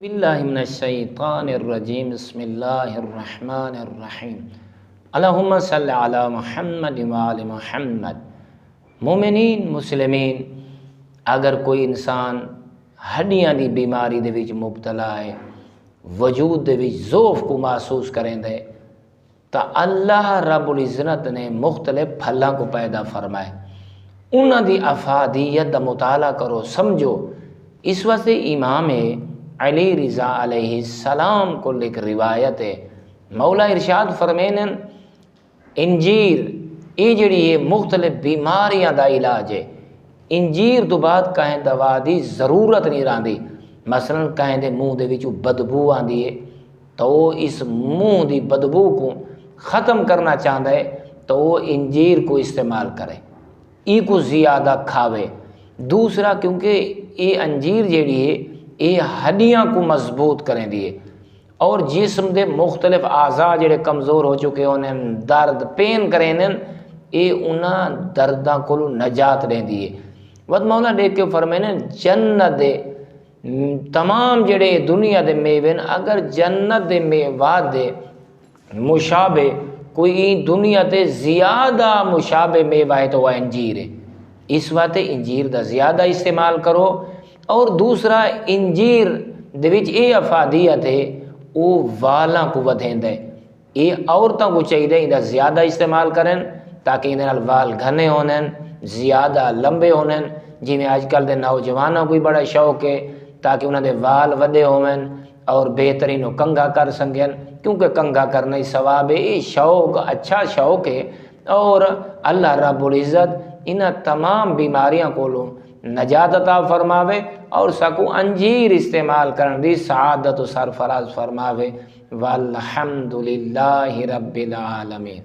باللہ من الشیطان الرجیم بسم اللہ الرحمن الرحیم اللہم صلی علی محمد وآل محمد۔ مومنین مسلمین، اگر کوئی انسان ہڈیاں دی بیماری دے وچ مبتلا ہے، وجود دے وچ ضعف کو محسوس کریں دے، تا اللہ رب العزت نے مختلف پھلاں کو پیدا فرمائے، انہاں دی افادیت دا مطالعہ کرو، سمجھو۔ اس واسطے امام علی رضا علیہ السلام کو ایک روایت ہے، مولا ارشاد فرمینن انجیر یہ جڑی ہے مختلف بیماریاں دا علاج ہے۔ انجیر تو بعد کہیں دوا دی ضرورت نہیں رہندی، مثلا کہیں دے منہ دے وچوں بدبو آندی ہے تو وہ اس منہ دی بدبو کو ختم کرنا چاہتا ہے تو وہ انجیر کو استعمال کرے، ای کو زیادہ کھاوے۔ دوسرا کیونکہ یہ انجیر جیڑی ہے یہ ہڈیاں کو مضبوط کریں دیے، اور جسم دے مختلف اعضاء جڑے کمزور ہو چکے ہونے، درد پین کریں یہ انہاں درداں کو نجات دیں دیے۔ ود مولا دیکھ کے فرمائنے جنت دے تمام جڑے دنیا دے میوے اگر جنت دے میوات دے مشابہ کوئی دنیا تے زیادہ مشابہ میوہ ہے تو وہ انجیر ہے، اس واسطے انجیر دا زیادہ استعمال کرو۔ اور دوسرا انجیر دے وچ یہ افادیت ہے وہ والاں کو ودھیندا ہے، یہ عورتاں کو چاہیے انہاں زیادہ استعمال کریں تاکہ انہاں نال وال گھنے ہونن، زیادہ لمبے ہونن، جی میں آج کل دے نوجوانوں کو بڑا شوق ہے تاکہ انہاں دے وال وڈے ہون اور بہترین کنگھا کر سکیں، کیونکہ کنگھا کرنا ہی ثواب ہے، یہ شوق اچھا شوق ہے، اور اللہ رب العزت انہاں تمام بیماریاں کو نجات عطا فرماوے اور سکو انجیر استعمال کرن دی سعادت و سرفراز فرماوے۔ والحمدللہ رب العالمین۔